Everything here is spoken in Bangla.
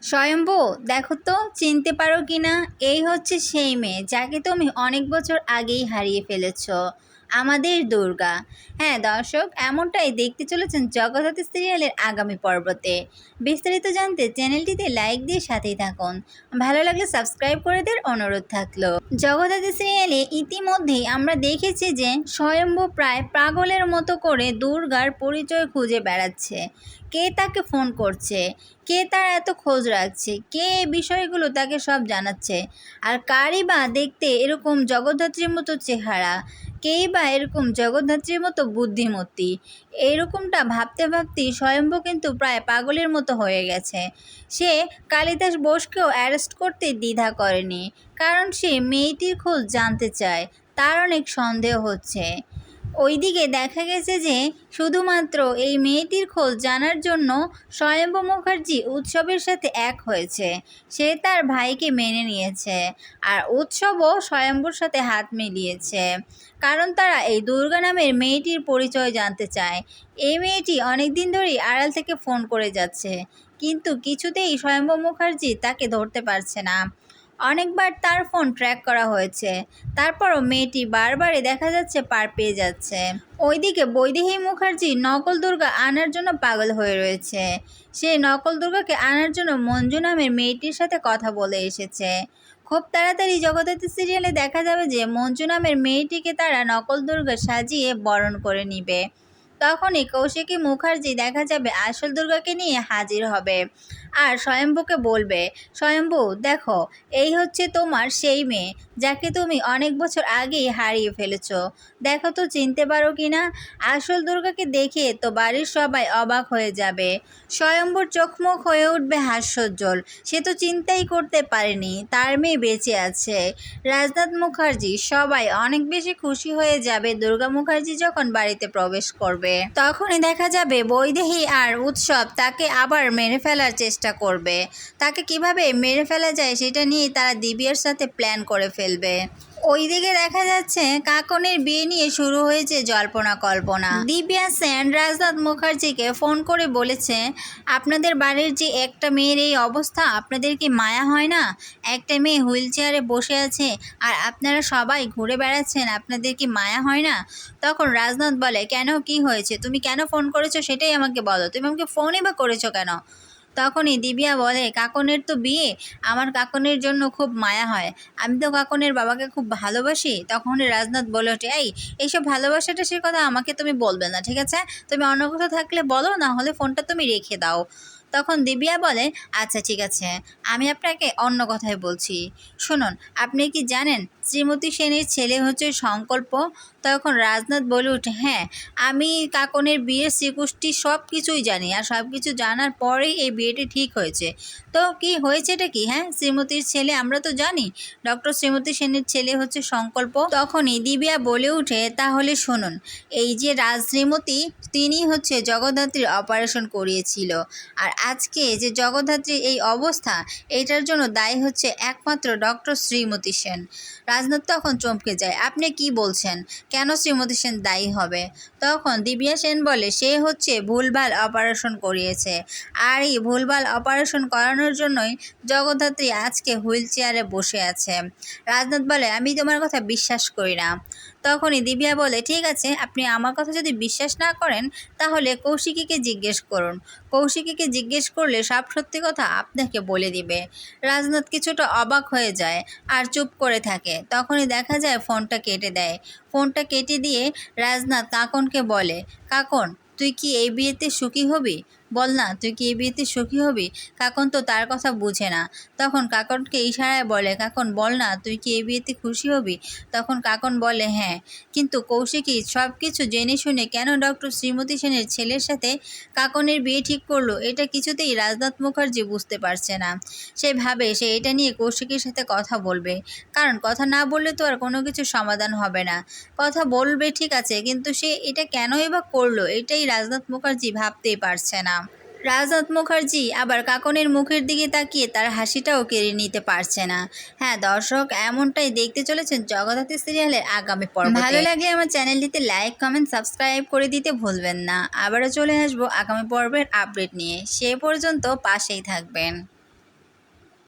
স্বয়ম্ভু, দেখো তো চিনতে পারো কিনা? এই হচ্ছে সেই মেয়ে যাকে তুমি অনেক বছর আগেই হারিয়ে ফেলেছো, আমাদের দুর্গা। হ্যাঁ দর্শক, এমনটাই দেখতে চলেছেন জগদ্ধাত্রী সিরিয়ালের আগামী পর্বতে। বিস্তারিত জানতে চ্যানেলটিতে লাইক দিয়ে সাথেই থাকুন, ভালো লাগলে সাবস্ক্রাইব করে দেওয়ার অনুরোধ থাকলো। জগদ্ধাত্রী সিরিয়ালে ইতিমধ্যেই আমরা দেখেছি যে স্বয়ম্ভু প্রায় পাগলের মতো করে দুর্গার পরিচয় খুঁজে বেড়াচ্ছে। কে তাকে ফোন করছে, কে তার এত খোঁজ রাখছে, কে এই বিষয়গুলো তাকে সব জানাচ্ছে, আর কারই বা দেখতে এরকম জগদ্ধাত্রীর মতো চেহারা, কেই বা এরকম জগদ্ধাত্রীর মতো বুদ্ধিমতী। এরকমটা ভাবতে ভাবতেই স্বয়ম্ভু কিন্তু প্রায় পাগলের মতো হয়ে গেছে। সে কালিদাস বোসকেও অ্যারেস্ট করতে দ্বিধা করেনি, কারণ সে মেয়েটির খোঁজ জানতে চায়। তার অনেক সন্দেহ হচ্ছে। ওইদিকে দেখা গেছে যে শুধুমাত্র এই মেয়েটির খোঁজ জানার জন্য স্বয়ম্ভু মুখার্জি উৎসবের সাথে এক হয়েছে। সে তার ভাইকে মেনে নিয়েছে, আর উৎসবও স্বয়ম্ভুর সাথে হাত মিলিয়েছে, কারণ তারা এই দুর্গা নামের মেয়েটির পরিচয় জানতে চায়। এই মেয়েটি অনেক দিন ধরেই আড়াল থেকে ফোন করে যাচ্ছে, কিন্তু কিছুতেই স্বয়ম্ভু মুখার্জি তাকে ধরতে পারছে না। অনেকবার তার ফোন ট্র্যাক করা হয়েছে, তারপরও মেয়েটি বারবারই দেখা যাচ্ছে পার পেয়ে যাচ্ছে। ওইদিকে বৈদেহী মুখার্জি নকল দুর্গা আনার জন্য পাগল হয়ে রয়েছে। সে নকল দুর্গাকে আনার জন্য মঞ্জু নামের মেয়েটির সাথে কথা বলে এসেছে। খুব তাড়াতাড়ি জগদ্ধাত্রী সিরিয়ালে দেখা যাবে যে মঞ্জু নামের মেয়েটিকে তারা নকল দুর্গা সাজিয়ে বরণ করে নিবে। তখনই কৌশিকী মুখার্জি দেখা যাবে আসল দুর্গাকে নিয়ে হাজির হবে, আর স্বয়ম্ভুকে বলবে, স্বয়ম্ভু দেখো, এই হচ্ছে তোমার সেই মেয়ে যাকে তুমি অনেক বছর আগেই হারিয়ে ফেলেছো। দেখো তো চিনতে পারো কিনা? আসল দুর্গাকে দেখে তো বাড়ির সবাই অবাক হয়ে যাবে। স্বয়ম্ভুর চোখমুখ হয়ে উঠবে হাস্যোজ্জ্বল। সে তো চিন্তাই করতে পারেনি তার মেয়ে বেঁচে আছে। রাজনাথ মুখার্জি সবাই অনেক বেশি খুশি হয়ে যাবে দুর্গা মুখার্জি যখন বাড়িতে প্রবেশ করবে। তখনই দেখা যাবে বৈদেহী আর উৎসব তাকে আবার মেরে ফেলার চেষ্টা করবে। তাকে কিভাবে মেরে ফেলা যায় সেটা নিয়ে তারা দিব্যার সাথে প্ল্যান করে ফেলবে। ওইদিকে দেখা যাচ্ছে কাকনের বিয়ে নিয়ে শুরু হয়েছে জল্পনা কল্পনা। দিব্যা সেন রাজনাথ মুখার্জিকে ফোন করে বলেছে, আপনাদের বাড়ির যে একটা মেয়ের এই অবস্থা, আপনাদের কি মায়া হয় না? একটা মেয়ে হুইল চেয়ারে বসে আছে আর আপনারা সবাই ঘুরে বেড়াচ্ছেন, আপনাদের কি মায়া হয় না? তখন রাজনাথ বলে, কেন, কি হয়েছে? তুমি কেন ফোন করেছো সেটাই আমাকে বলো, তুমি আমাকে ফোনই বা করেছো কেন? তখনই দিব্যা বলে, কাকনের তো বিয়ে, আমার কাকনের জন্য খুব মায়া হয়, আমি তো কাকনের বাবাকে খুব ভালোবাসি। তখনই রাজনাথ বলে ওঠে, এইসব ভালোবাসাটা সে কথা আমাকে তুমি বলবে না, ঠিক আছে? তুমি অন্য কথা থাকলে বলো, না হলে ফোনটা তুমি রেখে দাও। তখন দিব্যা বলে, আচ্ছা ঠিক আছে, আমি আপনাকে অন্য কথাই বলছি, শুনুন, আপনি কি জানেন শ্রীমতী সেনের ছেলে হচ্ছে সংকল্প? তখন রাজনাথ বলে ওঠে, হ্যাঁ, আমি কাকনের বিয়ের শ্রীকুষ্টি সব কিছুই জানি, আর সব কিছু জানার পরেই এই বিয়েটি ঠিক হয়েছে। তো কি হয়েছেটা কি? হ্যাঁ, শ্রীমতীর ছেলে আমরা তো জানি, ডক্টর শ্রীমতী সেনের ছেলে হচ্ছে সংকল্প। তখনই দিব্যা বলে উঠে, তাহলে শুনুন, এই যে রাজ শ্রীমতী, তিনি হচ্ছে জগদ্ধাত্রীর অপারেশন করিয়েছিল, আর আজকে যে জগদ্ধাত্রীর এই অবস্থা, এটার জন্য দায়ী হচ্ছে একমাত্র ডক্টর শ্রীমতী সেন। রাজনাথ তখন চমকে যায়, আপনি কি বলছেন? কেন শ্রীমতী সেন দায়ী হবে? তখন দিব্যা সেন বলে, সে হচ্ছে ভুলভাল অপারেশন করিয়েছে, আর এই ভুলভাল অপারেশন করানোর জন্যই জগদ্ধাত্রী আজকে হুইল চেয়ারে বসে আছে। রাজনাথ বলে, আমি তোমার কথা বিশ্বাস করি না। তখনই দিব্যা বলে, ঠিক আছে, আপনি আমার কথা যদি বিশ্বাস না করেন তাহলে কৌশিকীকে জিজ্ঞেস করুন, কৌশিকীকে জিজ্ঞেস করলে সব সত্যি কথা আপনাকে বলে দিবে। রাজনাথ কিছুটা অবাক হয়ে যায় আর চুপ করে থাকে। তখনই দেখা যায় ফোনটা কেটে দেয়। ফোনটা কেটে দিয়ে রাজনাথ কাকনকে বলে, কাকন, তুই কি এই বিয়েতে সুখী হবি? বল না, তুই কি এই বিয়েতে সুখী হবি? কাকন তো তার কথা বুঝে না। তখন কাকনকে ইশারায় বলে, কাকন বল না, তুই কি এই বিয়েতে খুশি হবি? তখন কাকন বলে, হ্যাঁ, কিন্তু কৌশিকী সব কিছু জেনে শুনে কেন ডক্টর শ্রীমতী সেনের ছেলের সাথে কাকনের বিয়ে ঠিক করলো, এটা কিছুতেই রাজনাথ মুখার্জি বুঝতে পারছে না। সে ভাবে সে এটা নিয়ে কৌশিকীর সাথে কথা বলবে, কারণ কথা না বললে তো আর কোনো কিছু সমাধান হবে না। কথা বলবে ঠিক আছে, কিন্তু সে এটা কেনই বা করলো, এটাই রাজনাথ মুখার্জি ভাবতেই পারছে না। রাজনাথ মুখার্জি আবার কাকনের মুখের দিকে তাকিয়ে তার হাসিটাও কেড়ে নিতে পারছে না। হ্যাঁ দর্শক, এমনটাই দেখতে চলেছেন জগদ্ধাত্রী সিরিয়ালের আগামী পর্ব। ভালো লাগলে আমার চ্যানেলটিতে লাইক, কমেন্ট, সাবস্ক্রাইব করে দিতে ভুলবেন না। আবারও চলে আসবো আগামী পর্বের আপডেট নিয়ে, সে পর্যন্ত পাশেই থাকবেন।